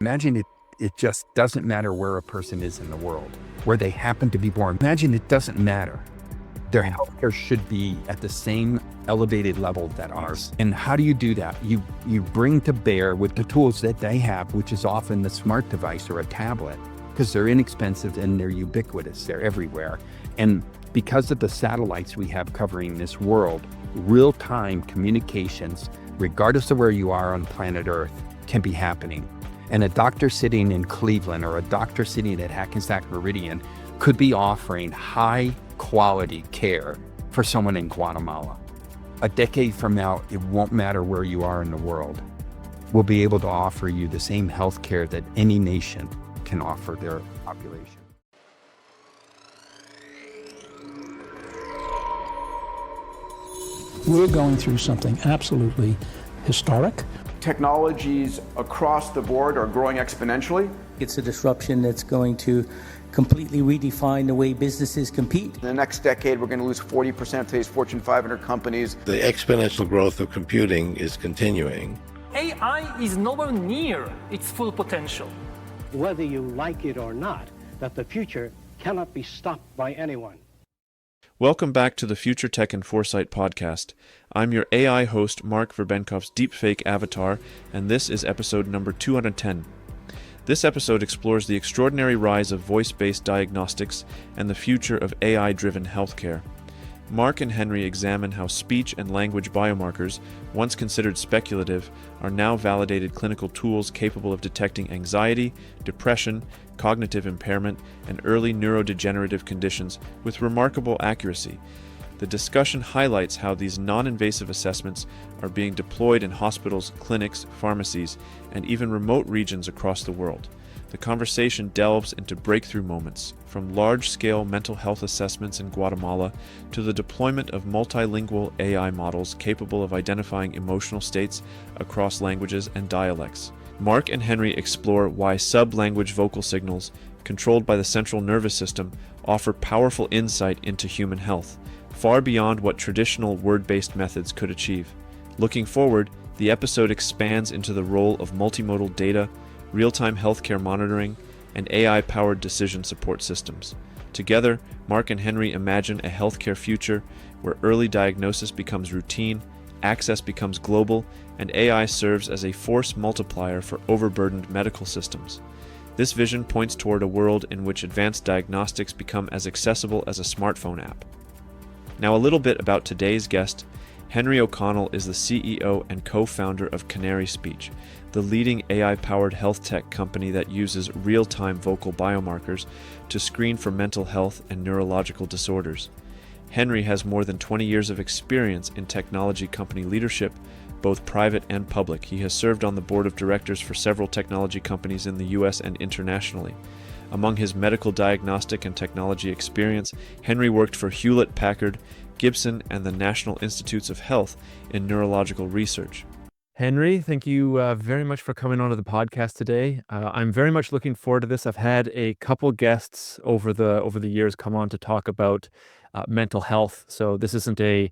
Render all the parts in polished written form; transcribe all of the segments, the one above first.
Imagine it just doesn't matter where a person is in the world, where they happen to be born. Imagine it doesn't matter. Their healthcare should be at the same elevated level that ours. And how do you do that? You bring to bear with the tools that they have, which is often the smart device or a tablet, because they're inexpensive and they're ubiquitous. They're everywhere. And because of the satellites we have covering this world, real-time communications, regardless of where you are on planet Earth, can be happening. And a doctor sitting in Cleveland or a doctor sitting at Hackensack Meridian could be offering high quality care for someone in Guatemala. A decade from now, it won't matter where you are in the world. We'll be able to offer you the same health care that any nation can offer their population. We're going through something absolutely historic. Technologies across the board are growing exponentially. It's a disruption that's going to completely redefine the way businesses compete. In the next decade, we're going to lose 40% of today's Fortune 500 companies. The exponential growth of computing is continuing. AI is nowhere near its full potential. Whether you like it or not, that the future cannot be stopped by anyone. Welcome back to the Future Tech and Foresight podcast. I'm your AI host, Mark Verbenkoff's deepfake avatar, and this is episode number 210. This episode explores the extraordinary rise of voice-based diagnostics and the future of AI-driven healthcare. Marc and Henry examine how speech and language biomarkers, once considered speculative, are now validated clinical tools capable of detecting anxiety, depression, cognitive impairment, and early neurodegenerative conditions with remarkable accuracy. The discussion highlights how these non-invasive assessments are being deployed in hospitals, clinics, pharmacies, and even remote regions across the world. The conversation delves into breakthrough moments, from large-scale mental health assessments in Guatemala to the deployment of multilingual AI models capable of identifying emotional states across languages and dialects. Marc and Henry explore why sub-language vocal signals, controlled by the central nervous system, offer powerful insight into human health, far beyond what traditional word-based methods could achieve. Looking forward, the episode expands into the role of multimodal data, real-time healthcare monitoring, and AI-powered decision support systems. Together, Marc and Henry imagine a healthcare future where early diagnosis becomes routine, access becomes global, and AI serves as a force multiplier for overburdened medical systems. This vision points toward a world in which advanced diagnostics become as accessible as a smartphone app. Now, a little bit about today's guest. Henry O'Connell is the CEO and co-founder of Canary Speech, the leading AI-powered health tech company that uses real-time vocal biomarkers to screen for mental health and neurological disorders. Henry has more than 20 years of experience in technology company leadership, both private and public. He has served on the board of directors for several technology companies in the US and internationally. Among his medical diagnostic and technology experience, Henry worked for Hewlett-Packard, Gibson, and the National Institutes of Health in neurological research. Henry, thank you very much for coming onto the podcast today. I'm very much looking forward to this. I've had a couple guests over the years come on to talk about mental health, so this isn't a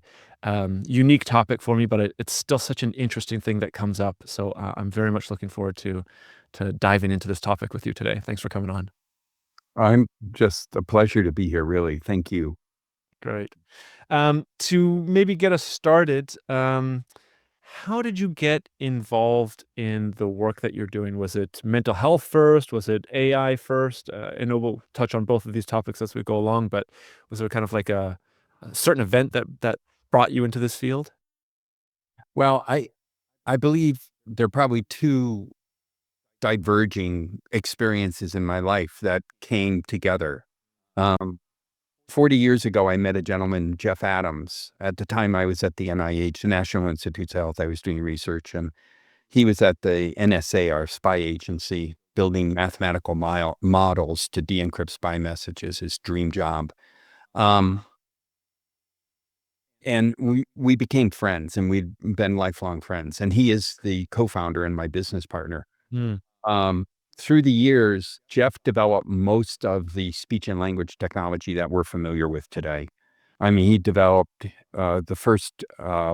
unique topic for me, but it's still such an interesting thing that comes up. So I'm very much looking forward to diving into this topic with you today. Thanks for coming on. I'm just a pleasure to be here, really. Thank you. Great. To maybe get us started, how did you get involved in the work that you're doing? Was it mental health first? Was it AI first? I know we'll touch on both of these topics as we go along, but was there kind of like a certain event that brought you into this field? Well, I believe there are probably two diverging experiences in my life that came together. 40 years ago, I met a gentleman, Jeff Adams. At the time, I was at the NIH, the National Institutes of Health. I was doing research, and he was at the NSA, our spy agency, building mathematical models to de-encrypt spy messages, his dream job. And we became friends, and we'd been lifelong friends. And he is the co-founder and my business partner. Through the years, Jeff developed most of the speech and language technology that we're familiar with today. I mean, he developed the first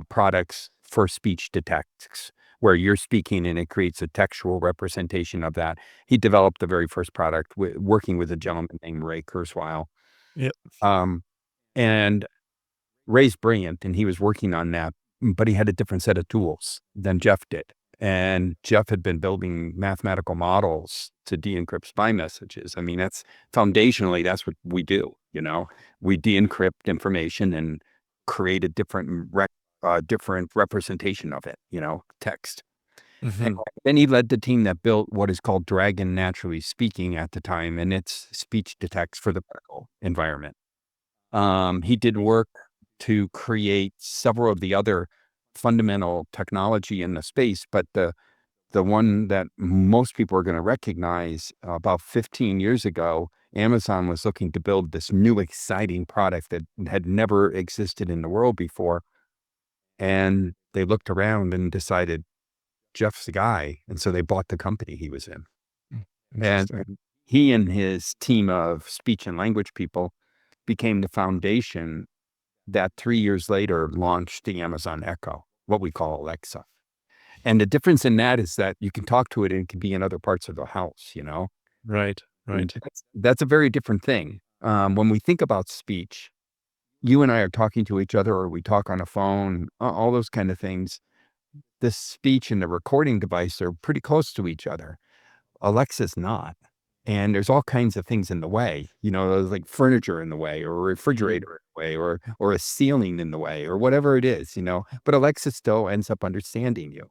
products for speech detects, where you're speaking and it creates a textual representation of that. He developed the very first product working with a gentleman named Ray Kurzweil. Yep. And Ray's brilliant, and he was working on that, but he had a different set of tools than Jeff did. And Jeff had been building mathematical models to de-encrypt spy messages. I mean, that's foundationally, that's what we do. We de-encrypt information and create a different representation of it, text. And then he led the team that built what is called Dragon Naturally Speaking at the time, and it's speech to text for the medical environment. He did work to create several of the other fundamental technology in the space, but the one that most people are going to recognize, about 15 years ago, Amazon was looking to build this new exciting product that had never existed in the world before. And they looked around and decided Jeff's the guy. And so they bought the company he was in. And he and his team of speech and language people became the foundation that 3 years later launched the Amazon Echo, what we call Alexa. And the difference in that is that you can talk to it and it can be in other parts of the house, Right. And that's a very different thing. When we think about speech, you and I are talking to each other, or we talk on a phone, all those kind of things. The speech and the recording device are pretty close to each other. Alexa's not. And there's all kinds of things in the way, there's like furniture in the way, or a refrigerator in the way, or a ceiling in the way, or whatever it is, but Alexa still ends up understanding you.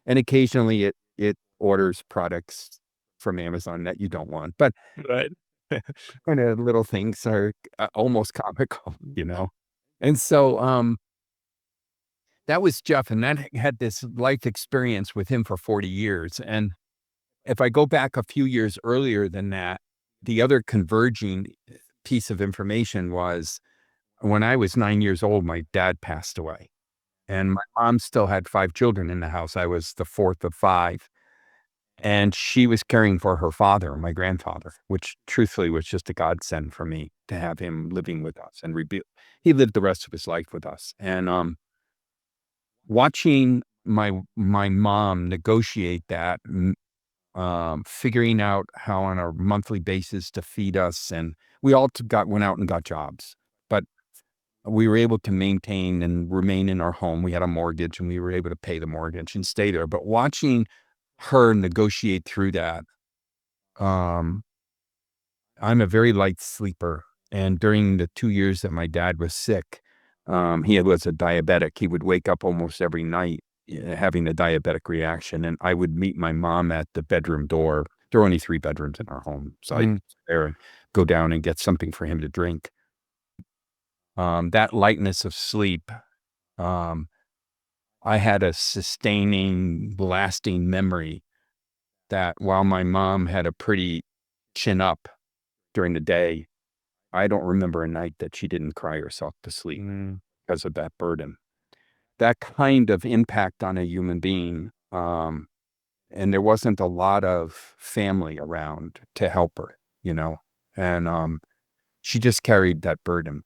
And occasionally it orders products from Amazon that you don't want, but Right. kind of little things are almost comical, And so, that was Jeff, and that had this life experience with him for 40 years. And if I go back a few years earlier than that, the other converging piece of information was when I was 9 years old, my dad passed away. And my mom still had 5 children in the house. I was the fourth of 5. And she was caring for her father, my grandfather, which truthfully was just a godsend for me to have him living with us. And he lived the rest of his life with us. And watching my mom negotiate that, figuring out how on a monthly basis to feed us, and we all went out and got jobs, but we were able to maintain and remain in our home. We had a mortgage, and we were able to pay the mortgage and stay there. But watching her negotiate through that, I'm a very light sleeper, and during the 2 years that my dad was sick, he was a diabetic. He would wake up almost every night having a diabetic reaction, and I would meet my mom at the bedroom door. There are only 3 bedrooms in our home, so I'd sit there and go down and get something for him to drink. That lightness of sleep, I had a sustaining, lasting memory that while my mom had a pretty chin up during the day, I don't remember a night that she didn't cry herself to sleep because of that burden. That kind of impact on a human being, and there wasn't a lot of family around to help her, and she just carried that burden.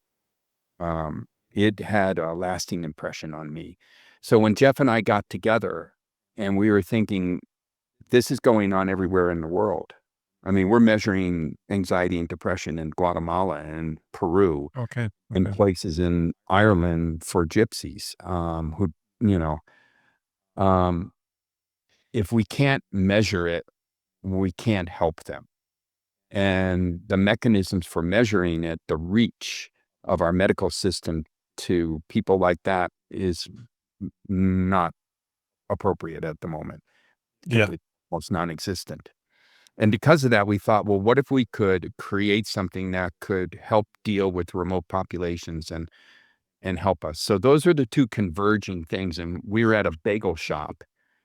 It had a lasting impression on me. So when Jeff and I got together and we were thinking, this is going on everywhere in the world. I mean, we're measuring anxiety and depression in Guatemala and Peru, and places in Ireland for gypsies, if we can't measure it, we can't help them. And the mechanisms for measuring it, the reach of our medical system to people like that is not appropriate at the moment. It's almost non-existent. And because of that, we thought, well, what if we could create something that could help deal with remote populations and help us? So those are the two converging things. And we were at a bagel shop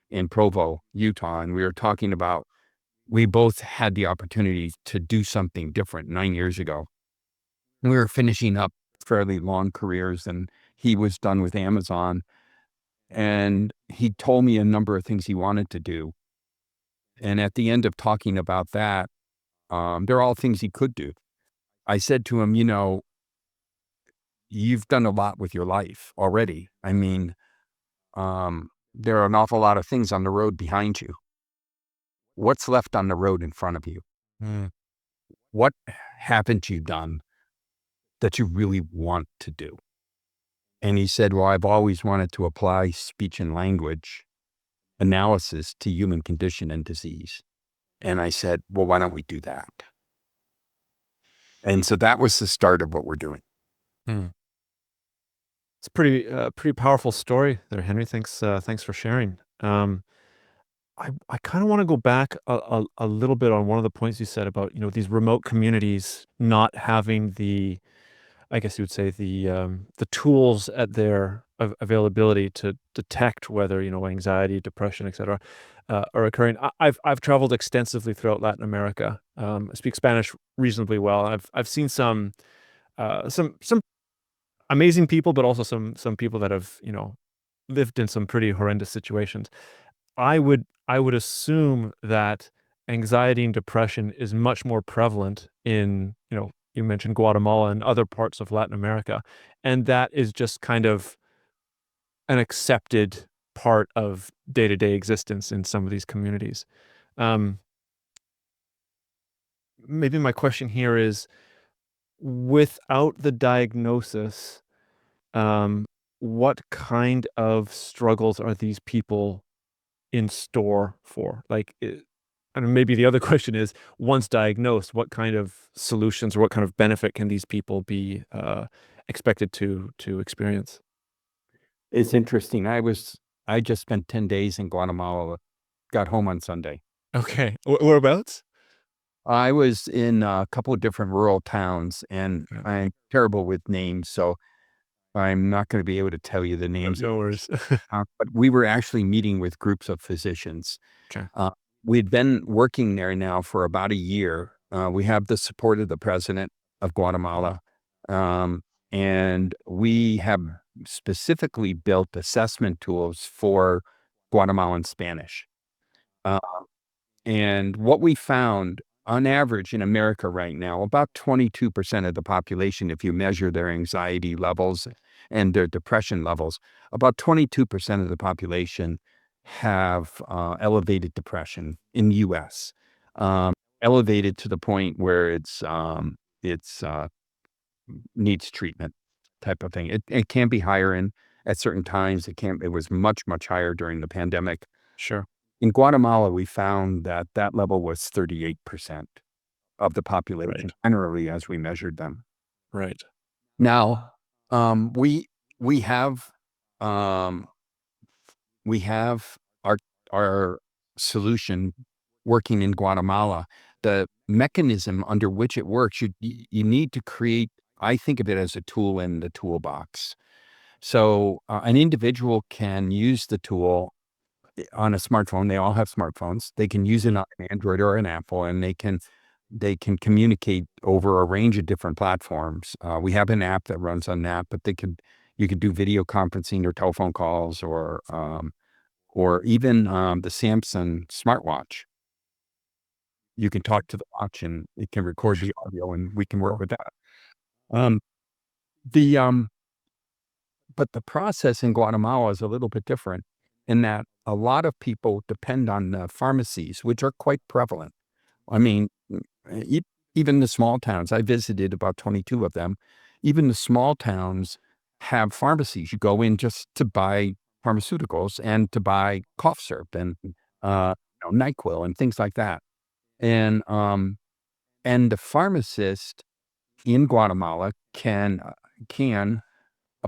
in Provo, Utah, and we were talking about, we both had the opportunity to do something different 9 years ago. We were finishing up fairly long careers, and he was done with Amazon. And he told me a number of things he wanted to do. And at the end of talking about that, they're all things he could do. I said to him, you've done a lot with your life already. I mean, there are an awful lot of things on the road behind you. What's left on the road in front of you? What haven't you done that you really want to do? And he said, well, I've always wanted to apply speech and language analysis to human condition and disease. And I said, well, why don't we do that? And so that was the start of what we're doing. It's a pretty powerful story there, Henry. Thanks for sharing. I kind of want to go back a little bit on one of the points you said about, these remote communities not having I guess you would say the tools at their availability to detect whether, anxiety, depression, et cetera, are occurring. I've traveled extensively throughout Latin America. I speak Spanish reasonably well. I've seen some amazing people, but also some people that have, lived in some pretty horrendous situations. I would assume that anxiety and depression is much more prevalent in, you mentioned Guatemala and other parts of Latin America, and that is just kind of an accepted part of day-to-day existence in some of these communities. Maybe my question here is, without the diagnosis, what kind of struggles are these people in store for? And maybe the other question is, once diagnosed, what kind of solutions or what kind of benefit can these people be expected to experience? It's interesting. I just spent 10 days in Guatemala, got home on Sunday. Okay. Whereabouts? I was in a couple of different rural towns, and I'm terrible with names, so I'm not going to be able to tell you the names. No worries. But we were actually meeting with groups of physicians. Okay. We'd been working there now for about a year. We have the support of the president of Guatemala, and we have specifically built assessment tools for Guatemalan Spanish. And what we found, on average in America right now, about 22% of the population, if you measure their anxiety levels and their depression levels, about 22% of the population have elevated depression in the U.S. Elevated to the point where it's needs treatment type of thing. It can be higher at certain times. It was much, much higher during the pandemic. Sure. In Guatemala, we found that level was 38% of the population, generally, as we measured them. Right. Now, we have our solution working in Guatemala. The mechanism under which it works, you need to create. I think of it as a tool in the toolbox. So an individual can use the tool on a smartphone. They all have smartphones. They can use it on an Android or an Apple, and they can communicate over a range of different platforms. We have an app that runs on that, but you could do video conferencing or telephone calls, or even the Samsung smartwatch. You can talk to the watch and it can record the audio, and we can work with that. But the process in Guatemala is a little bit different in that a lot of people depend on pharmacies, which are quite prevalent. I mean, even the small towns, I visited about 22 of them. Even the small towns have pharmacies. You go in just to buy pharmaceuticals and to buy cough syrup and NyQuil and things like that. And the pharmacist in Guatemala can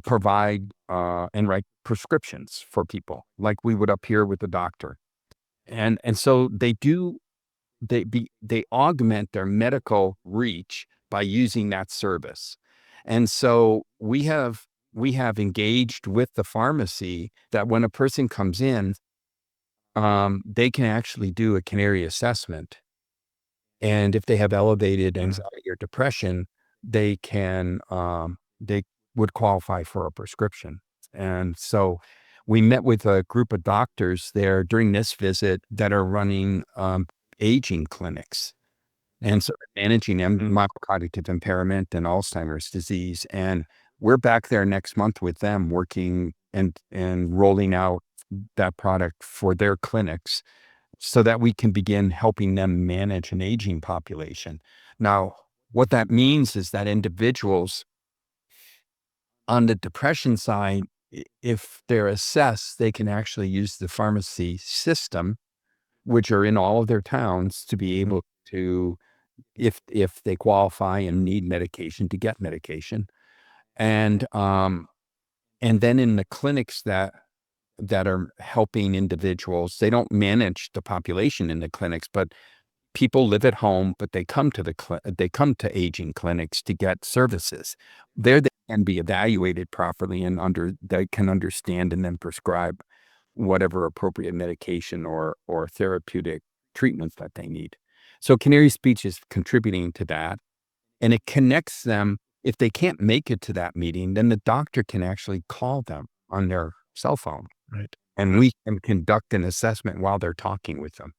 provide and write prescriptions for people like we would up here with the doctor. And so they augment their medical reach by using that service. And so we have engaged with the pharmacy that when a person comes in, they can actually do a Canary assessment. And if they have elevated anxiety or depression, they would qualify for a prescription. And so we met with a group of doctors there during this visit that are running aging clinics. And so managing mild cognitive impairment and Alzheimer's disease. And we're back there next month with them working and rolling out that product for their clinics so that we can begin helping them manage an aging population. Now, what that means is that individuals on the depression side, if they're assessed, they can actually use the pharmacy system, which are in all of their towns, to be able to, if they qualify and need medication, to get medication. And then in the clinics that are helping individuals, they don't manage the population in the clinics, but people live at home, but they come to they come to aging clinics to get services. There they can be evaluated properly and they can understand and then prescribe whatever appropriate medication or therapeutic treatments that they need. So Canary Speech is contributing to that, and it connects them. If they can't make it to that meeting, then the doctor can actually call them on their cell phone. Right. And we can conduct an assessment while they're talking with them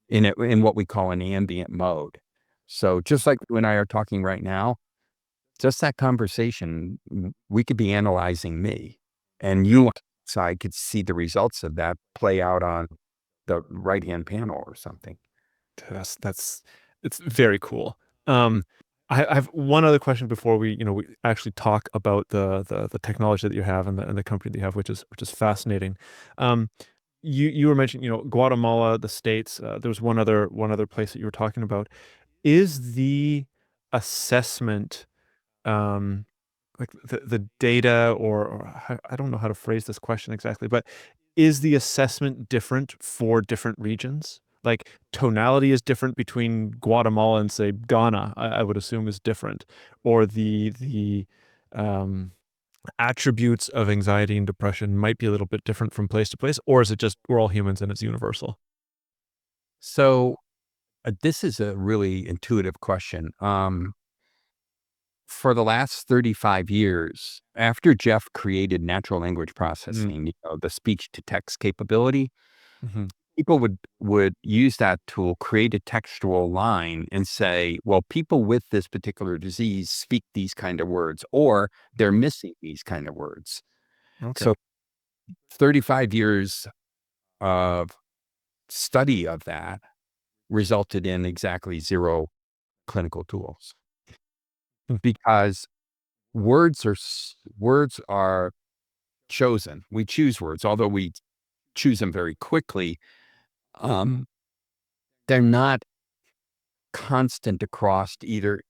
in what we call an ambient mode. So just like you and I are talking right now, just that conversation, we could be analyzing me, and you on the side could see the results of that play out on the right-hand panel or something. It's very cool. I have one other question before we actually talk about the technology that you have and the company that you have, which is fascinating. You were mentioning, Guatemala, the States. There was one other place that you were talking about. Is the assessment, like the data, or I don't know how to phrase this question exactly, but is the assessment different for different regions? Like tonality is different between Guatemala and say Ghana, I would assume is different, or the attributes of anxiety and depression might be a little bit different from place to place, or is it just we're all humans and it's universal? So this is a really intuitive question. For the last 35 years, after Jeff created natural language processing, the speech to text capability, people would use that tool, create a textual line and say, well, people with this particular disease speak these kind of words, or they're missing these kind of words. Okay. So 35 years of study of that resulted in exactly 0 clinical tools, because words are chosen. We choose words, although we choose them very quickly. They're not constant across either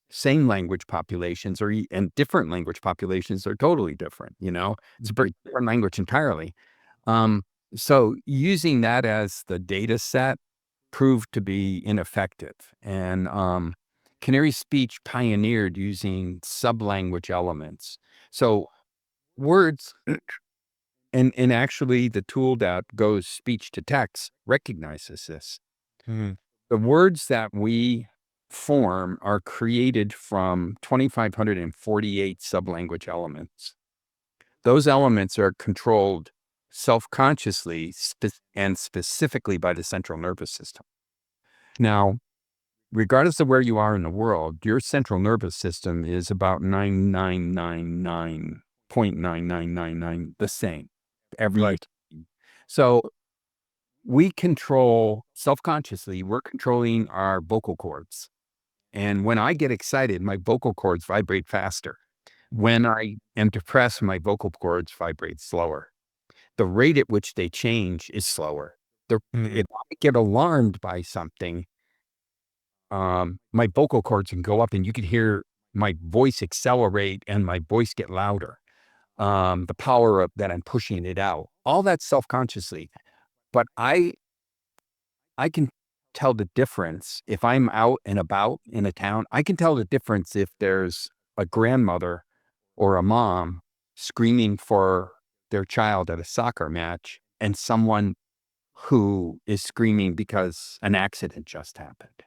same language populations and different language populations are totally different. It's a very different language entirely. So using that as the data set proved to be ineffective. And Canary Speech pioneered using sublanguage elements. So words, and actually the tool that goes speech to text recognizes this. The words that we form are created from 2,548 sublanguage elements. Those elements are controlled self-consciously and specifically by the central nervous system. Now, regardless of where you are in the world, your central nervous system is about 9999.9999 the same every Right. time. So we control self-consciously, we're controlling our vocal cords. And when I get excited, my vocal cords vibrate faster. When I am depressed, my vocal cords vibrate slower. The rate at which they change is slower. If I get alarmed by something, my vocal cords can go up and you can hear my voice accelerate and my voice get louder. The power of that I'm pushing it out, all that self-consciously. But I can tell the difference if I'm out and about in a town. I can tell the difference if there's a grandmother or a mom screaming for their child at a soccer match and someone who is screaming because an accident just happened.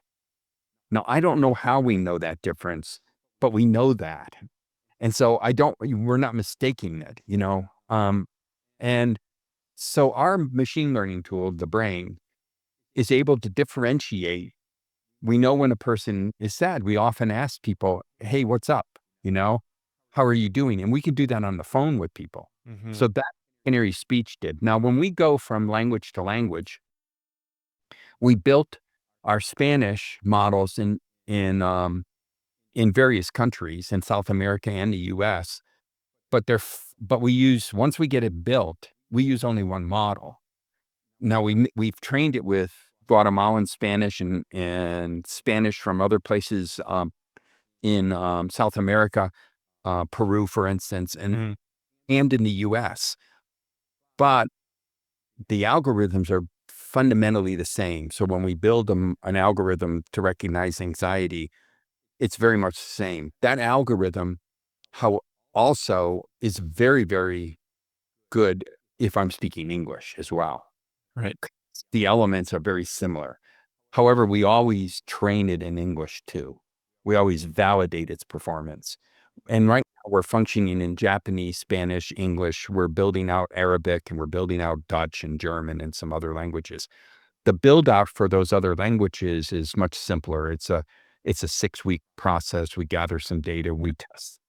Now, I don't know how we know that difference, but we know that. And so we're not mistaking it, and so our machine learning tool, the brain, is able to differentiate. We know when a person is sad. We often ask people, hey, what's up? How are you doing? And we can do that on the phone with people. So Canary speech did. Now, when we go from language to language, we built our Spanish models in various countries in South America and the U.S. But we use, once we get it built, we use only one model. Now we've trained it with Guatemalan Spanish and Spanish from other places in South America, Peru, for instance, and in the U.S. But the algorithms are fundamentally the same. So when we build an algorithm to recognize anxiety, it's very much the same. That algorithm, how also is very, very good if I'm speaking English as well. Right. The elements are very similar. However, we always train it in English too. We always validate its performance. And right now we're functioning in Japanese, Spanish, English. We're building out Arabic, and we're building out Dutch and German and some other languages. The build out for those other languages is much simpler. It's a 6-week process. We gather some data, we test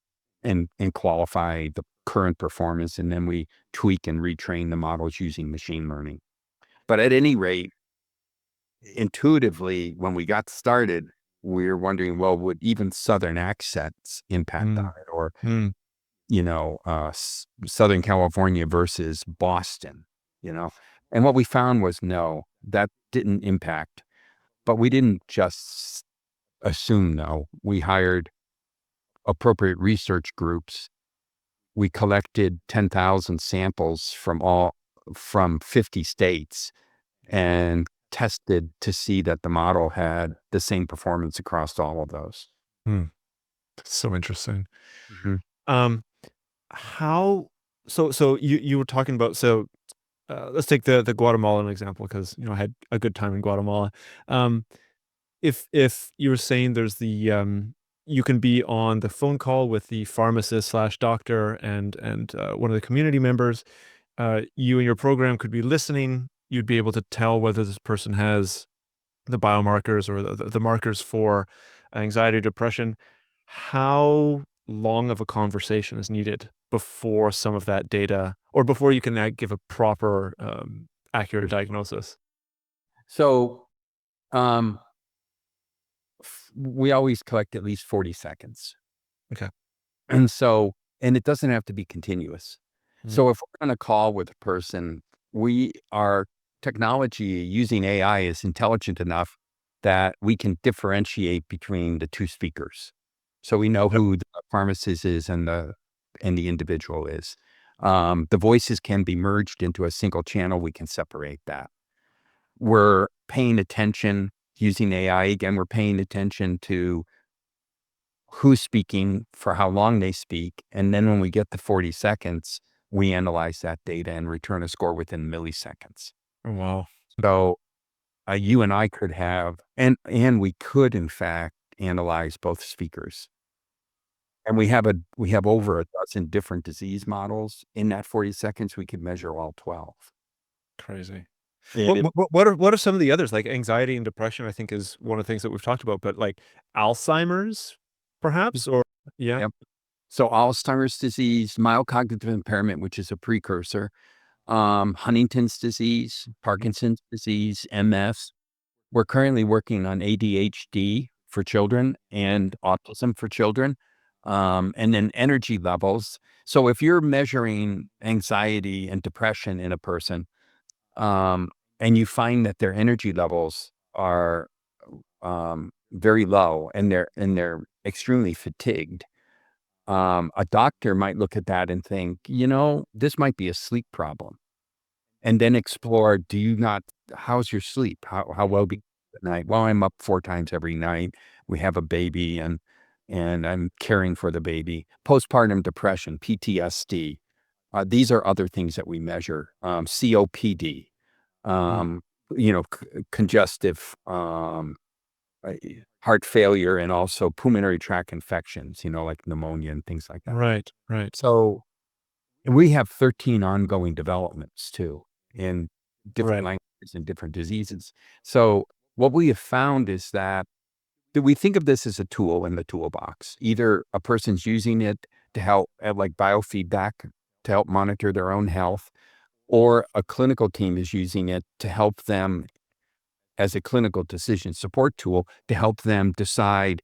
and qualify the current performance, and then we tweak and retrain the models using machine learning. But at any rate, intuitively, when we got started, we were wondering, well, would even Southern accents impact on it? Or, Southern California versus Boston, And what we found was, no, that didn't impact. But we didn't just assume, no. We hired appropriate research groups. We collected 10,000 samples from 50 states and tested to see that the model had the same performance across all of those. So interesting. Mm-hmm. So you were talking about, let's take the Guatemalan example, because I had a good time in Guatemala. If you were saying there's you can be on the phone call with the pharmacist/doctor and one of the community members, you and your program could be listening. You'd be able to tell whether this person has the biomarkers or the markers for anxiety, depression. How long of a conversation is needed before some of that data, or before you can give a proper, accurate diagnosis? So we always collect at least 40 seconds. Okay. And it doesn't have to be continuous. So if we're on a call with a person, our technology using AI is intelligent enough that we can differentiate between the two speakers. So we know who the pharmacist is and the individual is. The voices can be merged into a single channel. We can separate that. We're paying attention using AI. Again, we're paying attention to who's speaking, for how long they speak. And then when we get to 40 seconds, we analyze that data and return a score within milliseconds. Oh, wow. So you and I could have, and we could in fact analyze both speakers. And we have over a dozen different disease models. In that 40 seconds, we could measure all 12. Crazy. Yeah. What are some of the others? Like anxiety and depression, I think, is one of the things that we've talked about, but like Alzheimer's, perhaps? Or yeah. Yep. So Alzheimer's disease, mild cognitive impairment, which is a precursor, Huntington's disease, Parkinson's disease, MS. We're currently working on ADHD for children and autism for children, and then energy levels. So if you're measuring anxiety and depression in a person, and you find that their energy levels are very low and they're extremely fatigued, a doctor might look at that and think, this might be a sleep problem, and then explore, how's your sleep? How well do you sleep at night? Well, I'm up 4 times every night. We have a baby and I'm caring for the baby. Postpartum depression, PTSD. These are other things that we measure. COPD, congestive, heart failure, and also pulmonary tract infections, like pneumonia and things like that. Right. So we have 13 ongoing developments too in different languages and different diseases. So what we have found is that we think of this as a tool in the toolbox. Either a person's using it to help, like biofeedback, to help monitor their own health, or a clinical team is using it to help them as a clinical decision support tool to help them decide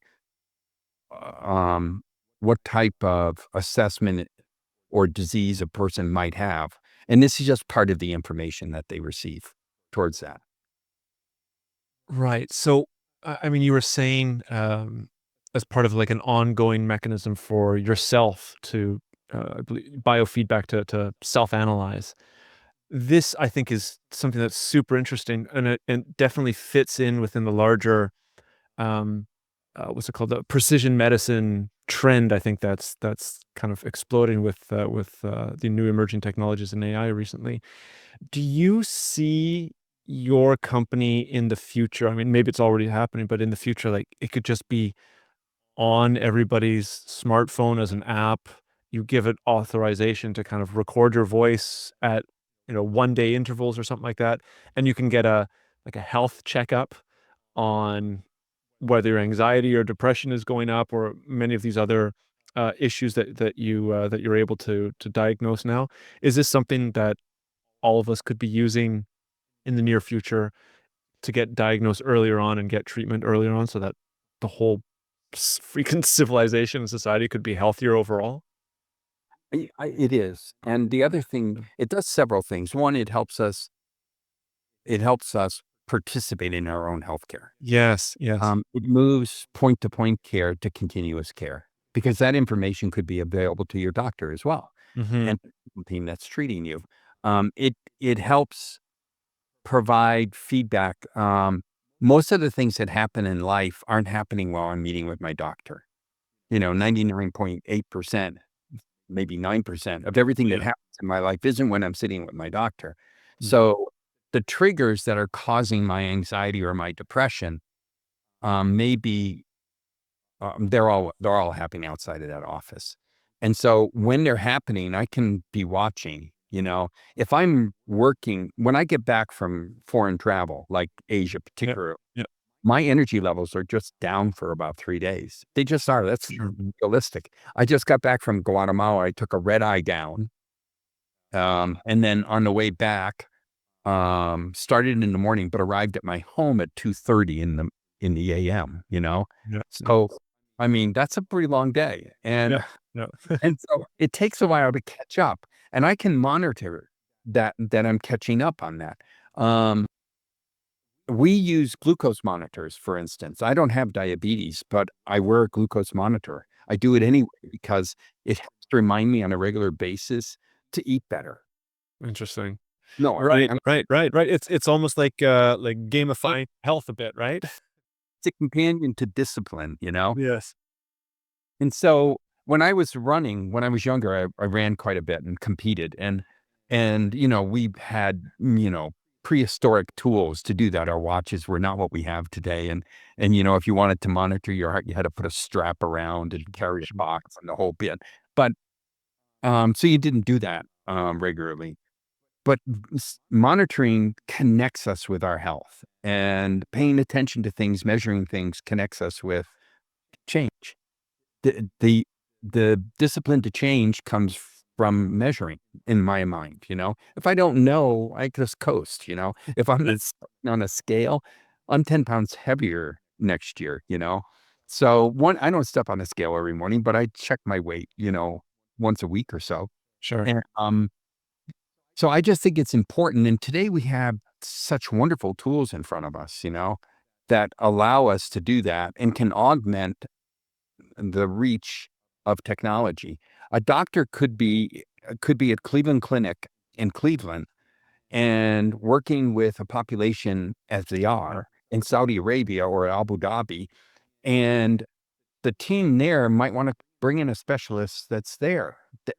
what type of assessment or disease a person might have. And this is just part of the information that they receive towards that. Right. So, I mean, you were saying as part of like an ongoing mechanism for yourself to I believe, biofeedback to self-analyze. This, I think, is something that's super interesting, and it definitely fits in within the larger what's it called, the precision medicine trend. I think that's kind of exploding with the new emerging technologies in AI recently. Do you see your company in the future? I mean, maybe it's already happening, but in the future, like it could just be on everybody's smartphone as an app. You give it authorization to kind of record your voice at, 1-day intervals or something like that, and you can get a health checkup on whether your anxiety or depression is going up, or many of these other issues that you're able to diagnose now. Is this something that all of us could be using in the near future to get diagnosed earlier on and get treatment earlier on, so that the whole freaking civilization and society could be healthier overall? It is. And the other thing, it does several things. One, it helps us participate in our own healthcare. Yes, yes. It moves point-to-point care to continuous care, because that information could be available to your doctor as well, Mhm. and the team that's treating you. It helps provide feedback. Most of the things that happen in life aren't happening while I'm meeting with my doctor. 99.8%, maybe 9% of everything that Yeah. happens in my life isn't when I'm sitting with my doctor. Mm. So the triggers that are causing my anxiety or my depression, maybe they're all happening outside of that office. And so when they're happening, I can be watching. If I'm working, when I get back from foreign travel, like Asia, Yep, particularly, yep, my energy levels are just down for about 3 days. They just are. That's sure. realistic. I just got back from Guatemala. I took a red eye down. And then on the way back, started in the morning, but arrived at my home at 2:30 in the AM. Yeah, yeah, So, I mean, that's a pretty long day. And yeah, yeah. and so it takes a while to catch up, and I can monitor that I'm catching up on that. Um, we use glucose monitors, for instance. I don't have diabetes, but I wear a glucose monitor. I do it anyway because it helps to remind me on a regular basis to eat better. Interesting. No, Right, right, right, right. It's almost like gamifying health a bit, right? it's a companion to discipline. Yes. And so when I was running, when I was younger, I ran quite a bit and competed. And we had, prehistoric tools to do that. Our watches were not what we have today. And if you wanted to monitor your heart, you had to put a strap around and carry a box and the whole bit. But so you didn't do that regularly. But monitoring connects us with our health, and paying attention to things, measuring things connects us with change. The discipline to change comes from measuring, in my mind. If I don't know, I just coast. If I'm on a scale, I'm 10 pounds heavier next year. So I don't step on a scale every morning, but I check my weight, once a week or so. Sure. And so I just think it's important. And today we have such wonderful tools in front of us, that allow us to do that and can augment the reach of technology. A doctor could be at Cleveland Clinic in Cleveland and working with a population as they are in Saudi Arabia or Abu Dhabi, and the team there might want to bring in a specialist that's there.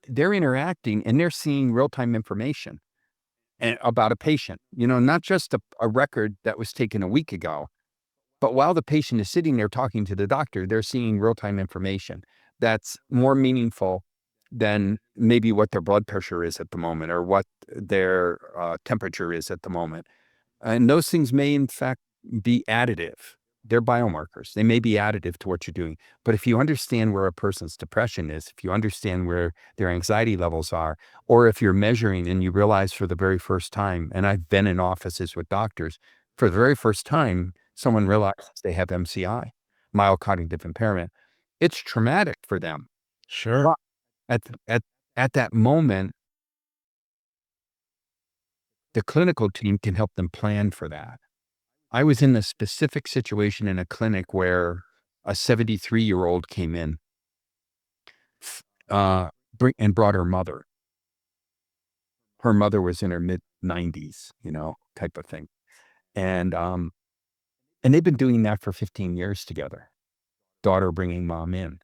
They're interacting and they're seeing real-time information about a patient, not just a record that was taken a week ago. But while the patient is sitting there talking to the doctor, they're seeing real-time information that's more meaningful than maybe what their blood pressure is at the moment, or what their temperature is at the moment. And those things may, in fact, be additive they're biomarkers. They may be additive to what you're doing, but if you understand where a person's depression is, if you understand where their anxiety levels are, or if you're measuring and you realize for the very first time, and I've been in offices with doctors, for the very first time, someone realizes they have MCI, mild cognitive impairment. It's traumatic for them. Sure. But at that moment, the clinical team can help them plan for that. I was in a specific situation in a clinic where a 73-year-old came in and brought her mother. Her mother was in her mid-90s, type of thing. And they've been doing that for 15 years together, daughter bringing mom in.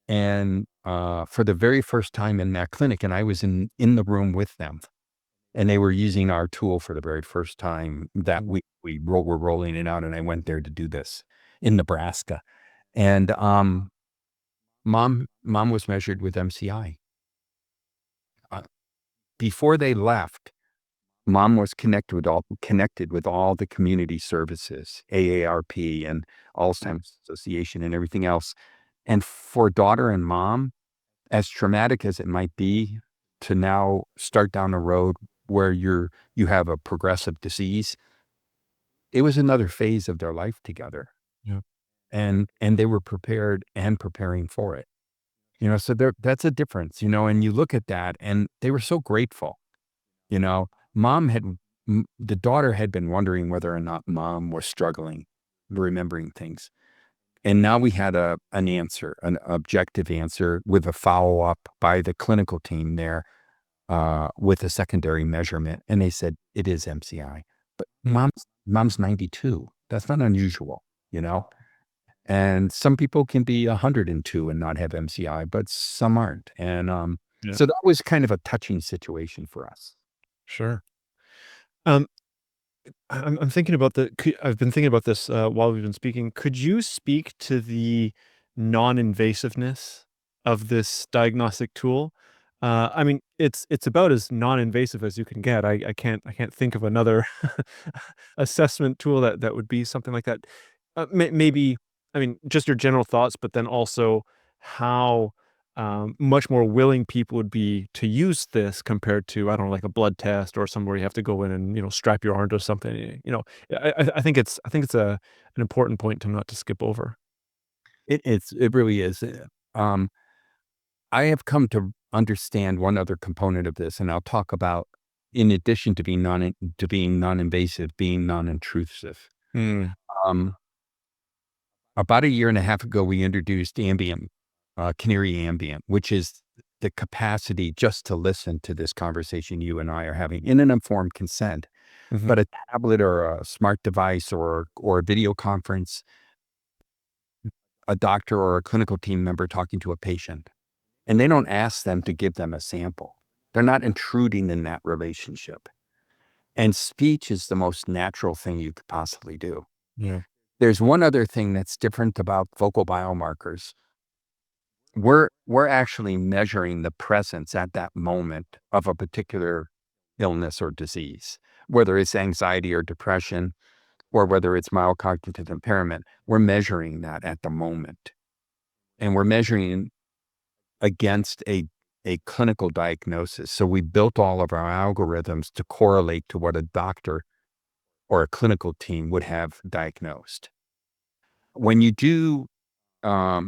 And for the very first time in that clinic, and I was in the room with them, and they were using our tool for the very first time that we were rolling it out, and I went there to do this in Nebraska. And mom was measured with MCI. Before they left, mom was connected with all the community services, AARP and Alzheimer's Association and everything else. And for daughter and mom, as traumatic as it might be to now start down a road where you have a progressive disease, it was another phase of their life together. Yeah. And they were prepared and preparing for it. So that's a difference, and you look at that and they were so grateful. The daughter had been wondering whether or not mom was struggling, remembering things. And now we had an answer, an objective answer with a follow-up by the clinical team there with a secondary measurement. And they said, it is MCI. But mom's 92. That's not unusual, And some people can be 102 and not have MCI, but some aren't. And so that was kind of a touching situation for us. Sure. I'm thinking about I've been thinking about this while we've been speaking. Could you speak to the non-invasiveness of this diagnostic tool? I mean, it's about as non-invasive as you can get. I can't think of another assessment tool that would be something like that. Maybe, I mean, just your general thoughts, but then also how much more willing people would be to use this compared to, I don't know, like a blood test or somewhere you have to go in and, strap your arm to something. I think it's an important point to not to skip over. It really is. I have come to understand one other component of this, and I'll talk about, in addition to being non-invasive, being non-intrusive. About a year and a half ago, we introduced ambient, Canary ambient, which is the capacity just to listen to this conversation you and I are having in an informed consent. Mm-hmm. But a tablet or a smart device or a video conference, a doctor or a clinical team member talking to a patient, and they don't ask them to give them a sample. They're not intruding in that relationship. And speech is the most natural thing you could possibly do. Yeah. There's one other thing that's different about vocal biomarkers. We're actually measuring the presence at that moment of a particular illness or disease, whether it's anxiety or depression, or whether it's mild cognitive impairment. We're measuring that at the moment. And we're measuring against a clinical diagnosis. So we built all of our algorithms to correlate to what a doctor or a clinical team would have diagnosed. When you do a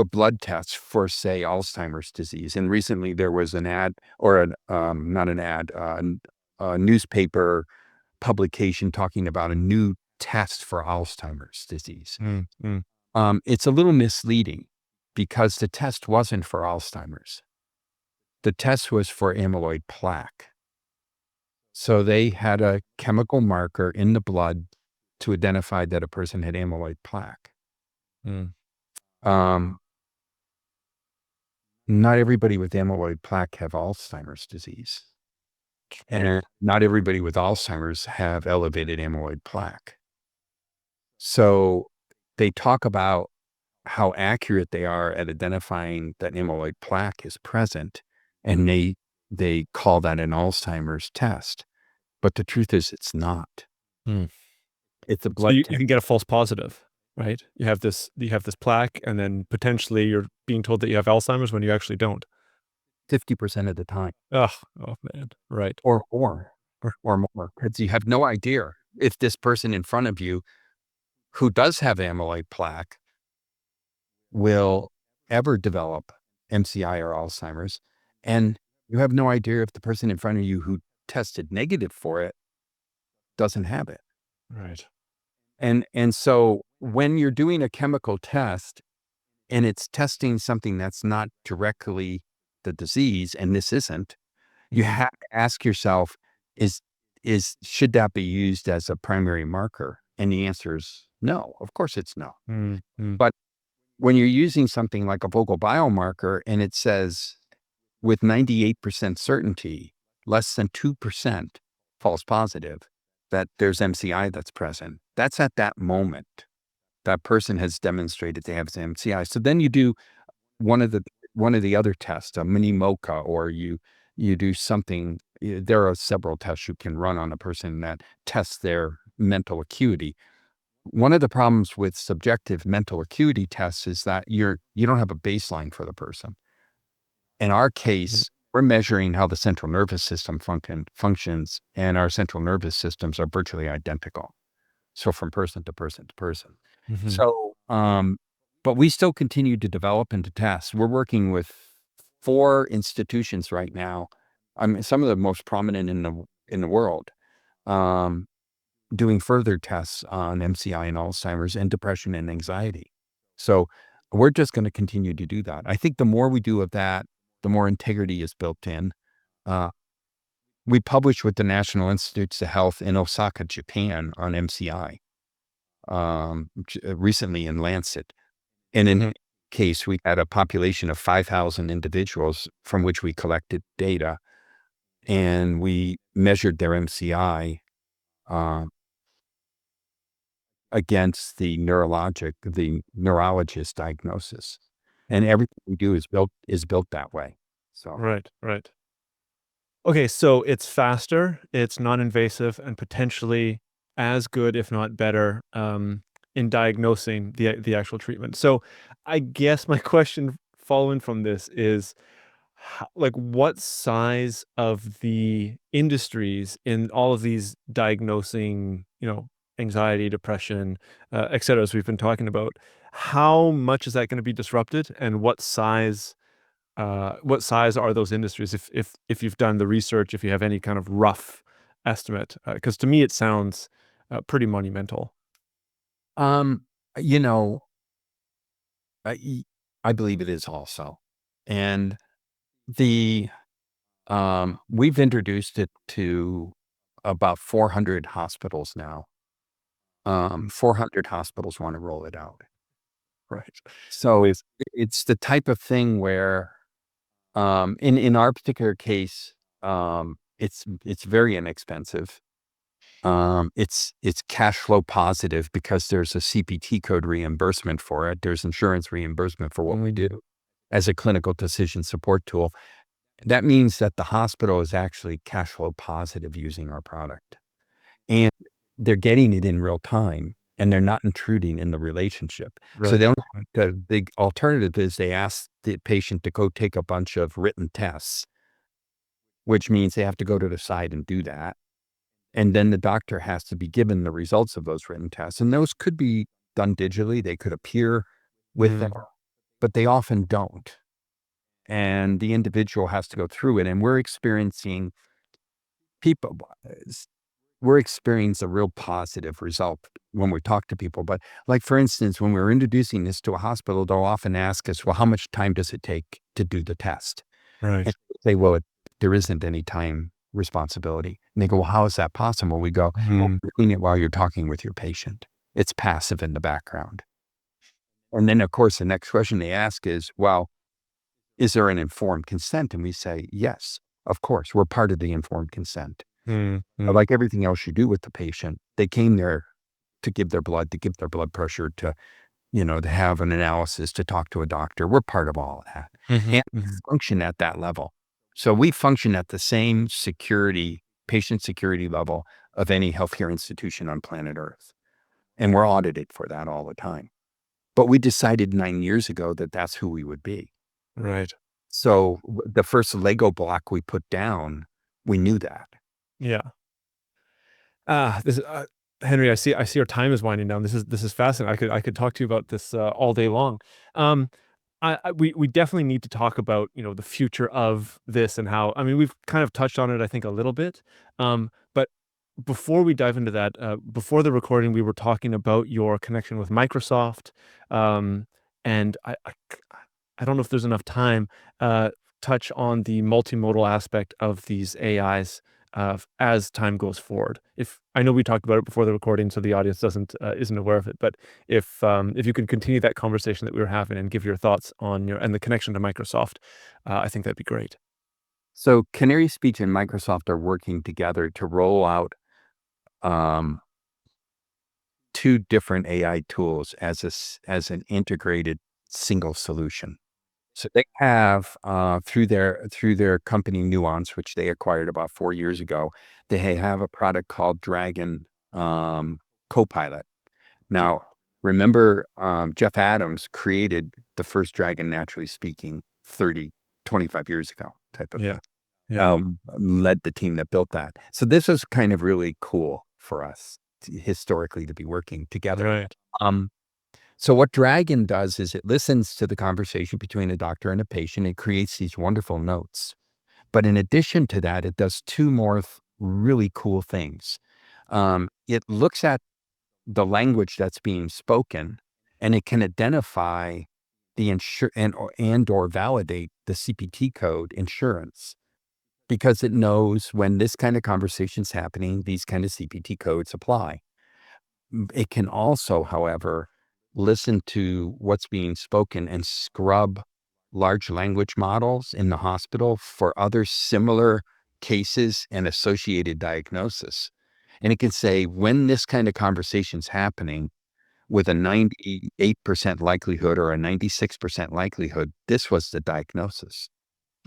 blood test for, say, Alzheimer's disease, and recently there was an ad, or not an ad, a newspaper publication talking about a new test for Alzheimer's disease. It's a little misleading because the test wasn't for Alzheimer's. The test was for amyloid plaque. So they had a chemical marker in the blood to identify that a person had amyloid plaque. Not everybody with amyloid plaque have Alzheimer's disease. And not everybody with Alzheimer's have elevated amyloid plaque. So they talk about how accurate they are at identifying that amyloid plaque is present, and they call that an Alzheimer's test. But the truth is it's not. It's a So blood you test. can get a false positive, right? You have this plaque, and then potentially you're being told that you have Alzheimer's when you actually don't. 50% of the time, Ugh, oh man, right. or more, because you have no idea if this person in front of you who does have amyloid plaque will ever develop MCI or Alzheimer's. And you have no idea if the person in front of you who tested negative for it doesn't have it. Right. And so when you're doing a chemical test and it's testing something that's not directly the disease, and this isn't, you have to ask yourself, should that be used as a primary marker? And the answer is no. Of course it's no. But when you're using something like a vocal biomarker and it says with 98% certainty, less than 2% false positive, that there's MCI that's present, that's at that moment that person has demonstrated they have MCI. So then you do one of the other tests, a mini MOCA, or you do something. There are several tests you can run on a person that tests their mental acuity. One of the problems with subjective mental acuity tests is that you don't have a baseline for the person. In our case, we're measuring how the central nervous system functions, and our central nervous systems are virtually identical. So from person to person to person. So, but we still continue to develop and to test. We're working with 4 institutions right now. I mean, some of the most prominent in the world, doing further tests on MCI and Alzheimer's and depression and anxiety. So we're just going to continue to do that. I think the more we do of that, the more integrity is built in. We published with the National Institutes of Health in Osaka, Japan on MCI recently in Lancet. And in case, we had a population of 5,000 individuals from which we collected data, and we measured their MCI against the neurologist diagnosis. And everything we do is built that way. So Right. Okay, so it's faster, it's non-invasive, and potentially as good, if not better, in diagnosing the actual treatment. So I guess my question following from this is, like, what size of the industries in all of these diagnosing, anxiety, depression, et cetera, as we've been talking about, how much is that going to be disrupted, and what size are those industries? If you've done the research, if you have any kind of rough estimate, because to me it sounds pretty monumental. you know, I believe it is also. And we've introduced it to about 400 hospitals now. 400 hospitals want to roll it out. Right. So it's the type of thing where, in our particular case, it's very inexpensive. It's cash flow positive because there's a CPT code reimbursement for it. There's insurance reimbursement for what we do as a clinical decision support tool. That means that the hospital is actually cash flow positive using our product, and they're getting it in real time, and they're not intruding in the relationship. So they don't. The big alternative is they ask the patient to go take a bunch of written tests, which means they have to go to the site and do that. And then the doctor has to be given the results of those written tests. And those could be done digitally. They could appear with them, but they often don't. And the individual has to go through it. And we're experiencing a real positive result when we talk to people. But like, for instance, when we're introducing this to a hospital, they'll often ask us, well, how much time does it take to do the test? Right. And they say, well, there isn't any time responsibility. And they go, well, how is that possible? We go, well, you're doing it while you're talking with your patient. It's passive in the background. And then, of course, the next question they ask is, well, is there an informed consent? And we say, yes, of course, we're part of the informed consent. But like everything else you do with the patient, they came there to give their blood, to give their blood pressure, to have an analysis, to talk to a doctor. We're part of all of that. And we function at that level. So we function at the same patient security level of any healthcare institution on planet Earth. And we're audited for that all the time. But we decided 9 years ago that that's who we would be. Right. So the first Lego block we put down, we knew that. Yeah. This Henry, I see our time is winding down. This is fascinating. I could talk to you about this all day long. We definitely need to talk about, the future of this and how, I mean, we've kind of touched on it, I think, a little bit. But before we dive into that, before the recording, we were talking about your connection with Microsoft. And I don't know if there's enough time, touch on the multimodal aspect of these AIs as time goes forward. If I know we talked about it before the recording, so the audience isn't aware of it, but if you could continue that conversation that we were having and give your thoughts on and the connection to Microsoft, I think that'd be great. So Canary Speech and Microsoft are working together to roll out 2 different AI tools as an integrated single solution. So they have through their company Nuance, which they acquired about 4 years ago, they have a product called Dragon Copilot. Now, remember, Jeff Adams created the first Dragon Naturally Speaking 25 years ago type of Yeah. led the team that built that. So this is kind of really cool for us historically to be working together. Right. So what Dragon does is it listens to the conversation between a doctor and a patient. It creates these wonderful notes. But in addition to that, it does 2 more really cool things. It looks at the language that's being spoken, and it can identify the and/or validate the CPT code insurance, because it knows when this kind of conversation's happening, these kind of CPT codes apply. It can also, however, listen to what's being spoken and scrub large language models in the hospital for other similar cases and associated diagnosis. And it can say, when this kind of conversation's happening with a 98% likelihood or a 96% likelihood, this was the diagnosis.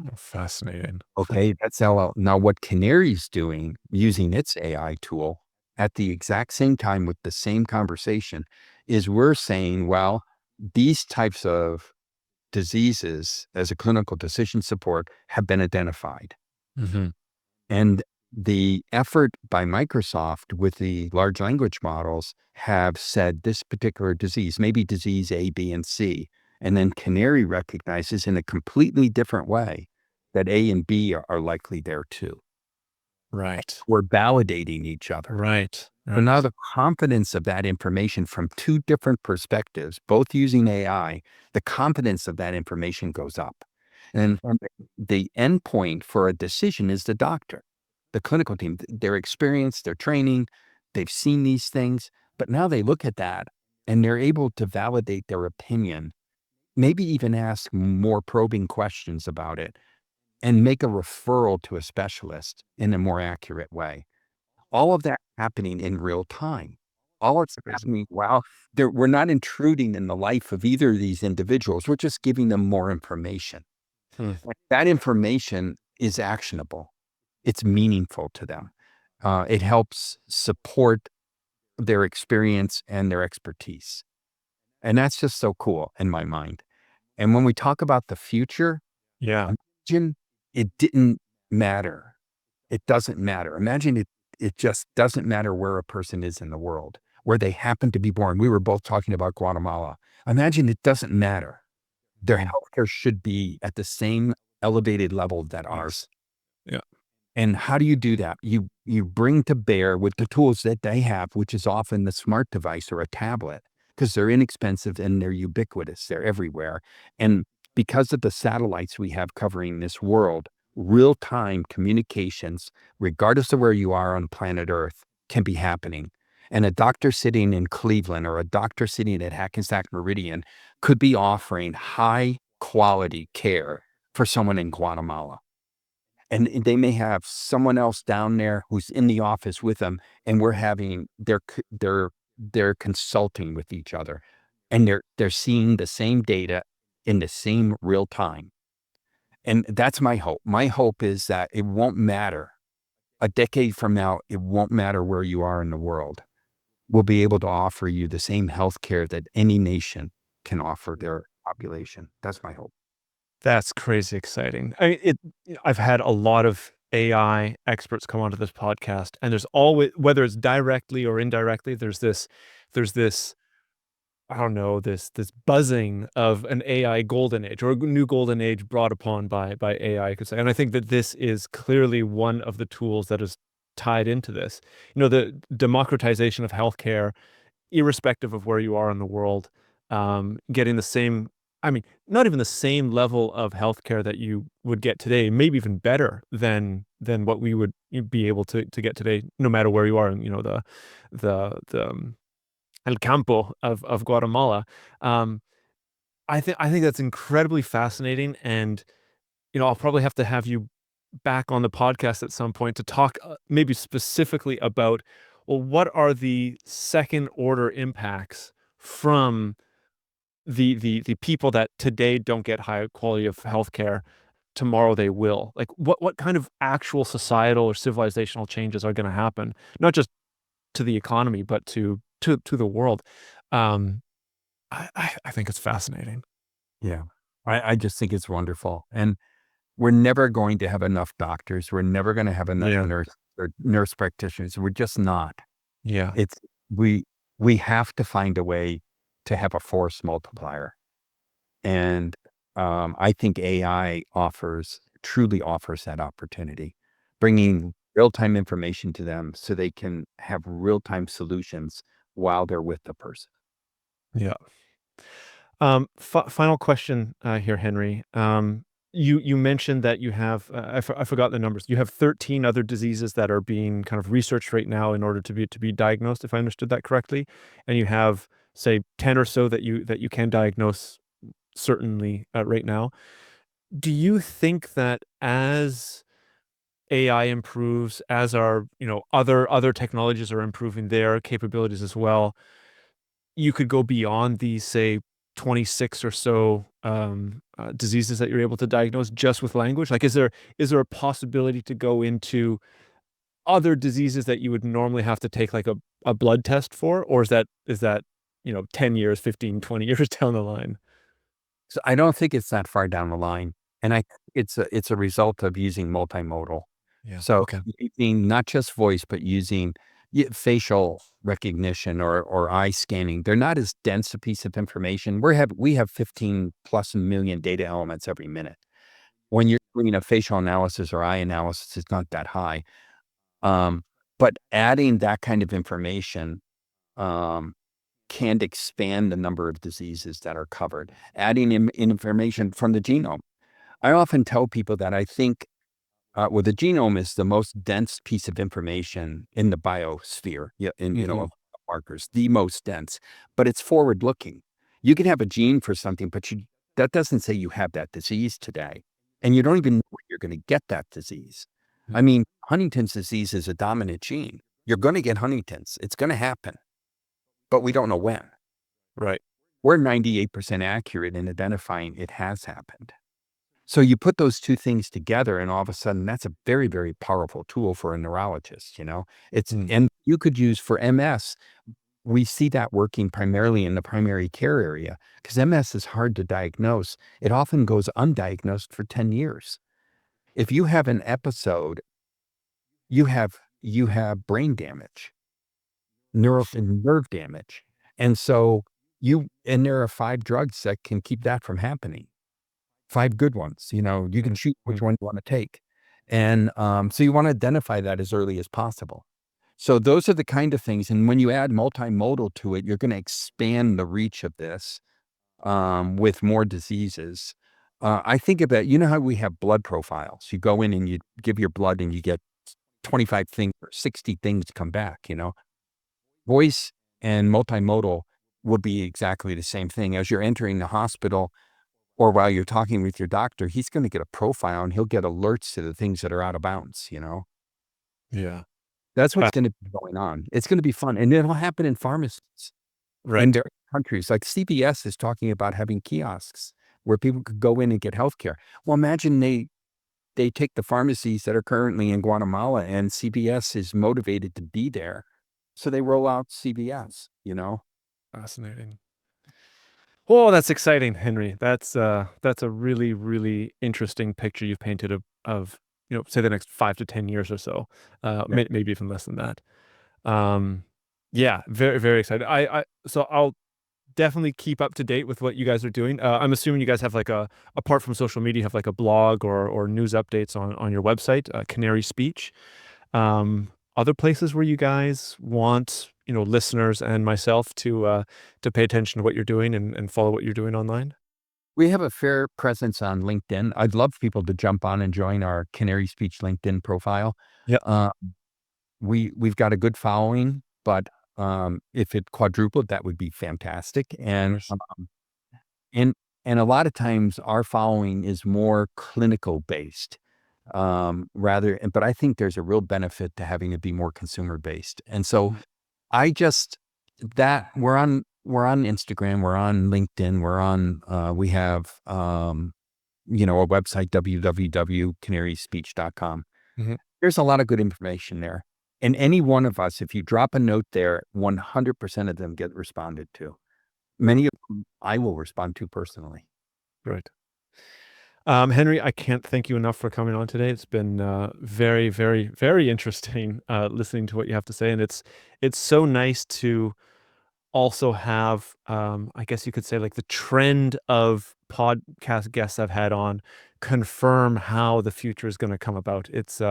Oh, fascinating. Okay, that's LL. Now, what Canary's doing using its AI tool at the exact same time with the same conversation is we're saying, well, these types of diseases as a clinical decision support have been identified. Mm-hmm. And the effort by Microsoft with the large language models have said this particular disease, maybe disease A, B, and C. And then Canary recognizes in a completely different way that A and B are likely there too. Right. We're validating each other. Right. So now the confidence of that information from 2 different perspectives, both using AI, the confidence of that information goes up. And the endpoint for a decision is the doctor, the clinical team, their experience, their training, they've seen these things, but now they look at that and they're able to validate their opinion, maybe even ask more probing questions about it, and make a referral to a specialist in a more accurate way. All of that happening in real time. All it's happening while we're not intruding in the life of either of these individuals. We're just giving them more information. That information is actionable. It's meaningful to them. It helps support their experience and their expertise. And that's just so cool in my mind. And when we talk about the future, Yeah. imagine it didn't matter. It doesn't matter. Imagine it just doesn't matter where a person is in the world, where they happen to be born. We were both talking about Guatemala. Imagine it doesn't matter. Their healthcare should be at the same elevated level that ours. Yeah. And how do you do that? You bring to bear with the tools that they have, which is often the smart device or a tablet, because they're inexpensive and they're ubiquitous. They're everywhere. And because of the satellites we have covering this world, real-time communications, regardless of where you are on planet Earth, can be happening. And a doctor sitting in Cleveland or a doctor sitting at Hackensack Meridian could be offering high quality care for someone in Guatemala. And they may have someone else down there who's in the office with them, and we're having they're consulting with each other, and they're seeing the same data in the same real time. And that's my hope. My hope is that it won't matter. A decade from now, it won't matter where you are in the world. will be able to offer you the same healthcare that any nation can offer their population. That's my hope. That's crazy exciting. I've had a lot of AI experts come onto this podcast, and there's always, whether it's directly or indirectly, there's this, I don't know, this buzzing of an AI golden age, or a new golden age brought upon by AI, I could say. And I think that this is clearly one of the tools that is tied into this. The democratization of healthcare, irrespective of where you are in the world, getting the same, not even the same level of healthcare that you would get today, maybe even better than what we would be able to get today, no matter where you are in, the El Campo of Guatemala. I think that's incredibly fascinating, and I'll probably have to have you back on the podcast at some point to talk maybe specifically about, well, what are the second order impacts from the people that today don't get high quality of healthcare, tomorrow they will. Like what kind of actual societal or civilizational changes are going to happen, not just to the economy, but to the world. I think it's fascinating. Yeah. I just think it's wonderful. And we're never going to have enough doctors. We're never going to have enough nurse practitioners. We're just not. Yeah. It's we have to find a way to have a force multiplier. And I think AI truly offers that opportunity, bringing real-time information to them so they can have real-time solutions while they're with the person. Yeah. Final question here, Henry. You mentioned that you have, I forgot the numbers. You have 13 other diseases that are being kind of researched right now in order to be diagnosed, if I understood that correctly. And you have, say, 10 or so that you can diagnose certainly right now. Do you think that as AI improves, as our, other technologies are improving their capabilities as well, you could go beyond these, say, 26 or so diseases that you're able to diagnose just with language? Like, is there a possibility to go into other diseases that you would normally have to take like a blood test for? Or is that 10 years, 15, 20 years down the line? So I don't think it's that far down the line. And I think it's a result of using multimodal. Yeah. So Okay. using not just voice, but using facial recognition or eye scanning. They're not as dense a piece of information. We have 15 plus million data elements every minute. When you're doing a facial analysis or eye analysis, it's not that high. But adding that kind of information can expand the number of diseases that are covered. Adding in information from the genome. I often tell people that I think the genome is the most dense piece of information in the biosphere, of markers, the most dense, but it's forward looking. You can have a gene for something, but that doesn't say you have that disease today. And you don't even know where you're going to get that disease. I mean, Huntington's disease is a dominant gene. You're going to get Huntington's. It's going to happen, but we don't know when. Right. We're 98% accurate in identifying it has happened. So you put those two things together, and all of a sudden, that's a very, very powerful tool for a neurologist. And you could use for MS. We see that working primarily in the primary care area because MS is hard to diagnose. It often goes undiagnosed for 10 years. If you have an episode, you have brain damage, nerve damage, and so there are 5 drugs that can keep that from happening. 5 good ones, you can choose which one you want to take. And so you want to identify that as early as possible. So those are the kind of things. And when you add multimodal to it, you're going to expand the reach of this with more diseases. I think about, how we have blood profiles. You go in and you give your blood and you get 25 things or 60 things come back, Voice and multimodal would be exactly the same thing. As you're entering the hospital, or while you're talking with your doctor, he's going to get a profile and he'll get alerts to the things that are out of bounds, Yeah. That's what's going to be going on. It's going to be fun. And it'll happen in pharmacies. Right. In different countries. Like CVS is talking about having kiosks where people could go in and get healthcare. Well, imagine they take the pharmacies that are currently in Guatemala and CVS is motivated to be there So they roll out CBS, you know? Fascinating. Oh, that's exciting, Henry. That's a really, really interesting picture you've painted of say the next 5 to 10 years or so, maybe even less than that. Yeah, very, very excited. So I'll definitely keep up to date with what you guys are doing. I'm assuming you guys have apart from social media, you have a blog or news updates on your website, Canary Speech. Other places where you guys want listeners and myself to pay attention to what you're doing and follow what you're doing online? We have a fair presence on LinkedIn. I'd love people to jump on and join our Canary Speech LinkedIn profile. Yeah. We've got a good following, but if it quadrupled, that would be fantastic. And a lot of times our following is more clinical based, but I think there's a real benefit to having it be more consumer based. And so we're on Instagram, we're on LinkedIn, we have a website, www.canaryspeech.com. Mhm. There's a lot of good information there. And any one of us, if you drop a note there, 100% of them get responded to. Many of them I will respond to personally. Right. Henry, I can't thank you enough for coming on today. It's been very, very, very interesting listening to what you have to say. And it's so nice to also have, I guess you could say, the trend of podcast guests I've had on confirm how the future is going to come about. It's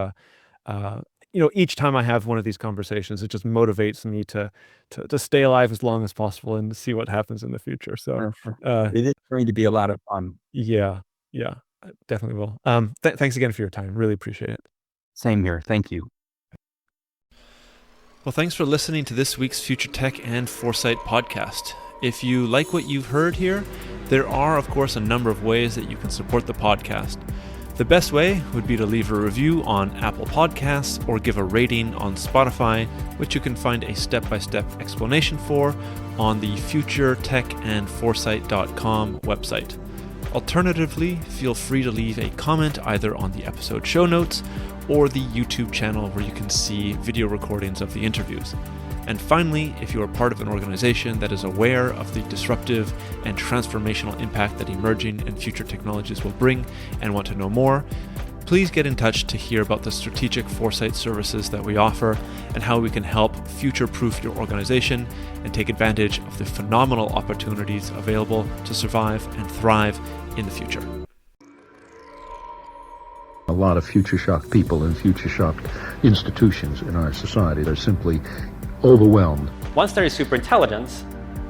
each time I have one of these conversations, it just motivates me to stay alive as long as possible and to see what happens in the future. So it is going to be a lot of fun. Yeah, I definitely will. Thanks again for your time. Really appreciate it. Same here. Thank you. Well, thanks for listening to this week's Future Tech and Foresight podcast. If you like what you've heard here, there are, of course, a number of ways that you can support the podcast. The best way would be to leave a review on Apple Podcasts or give a rating on Spotify, which you can find a step-by-step explanation for on the futuretechandforesight.com website. Alternatively, feel free to leave a comment either on the episode show notes or the YouTube channel where you can see video recordings of the interviews. And finally, if you are part of an organization that is aware of the disruptive and transformational impact that emerging and future technologies will bring and want to know more, please get in touch to hear about the strategic foresight services that we offer and how we can help future-proof your organization and take advantage of the phenomenal opportunities available to survive and thrive in the future. A lot of future-shocked people and future-shocked institutions in our society are simply overwhelmed. Once there is superintelligence,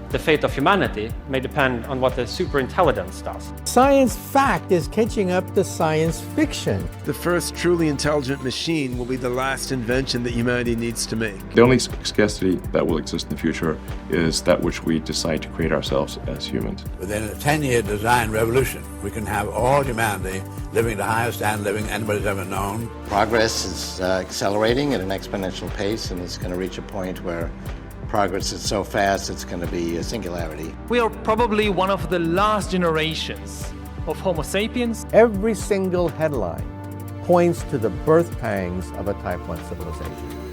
the fate of humanity may depend on what the superintelligence does. Science fact is catching up to science fiction. The first truly intelligent machine will be the last invention that humanity needs to make. The only scarcity that will exist in the future is that which we decide to create ourselves as humans. Within a 10-year design revolution, we can have all humanity living the highest standard of living anybody's ever known. Progress is accelerating at an exponential pace, and it's going to reach a point where progress is so fast it's going to be a singularity. We are probably one of the last generations of Homo sapiens. Every single headline points to the birth pangs of a Type 1 civilization.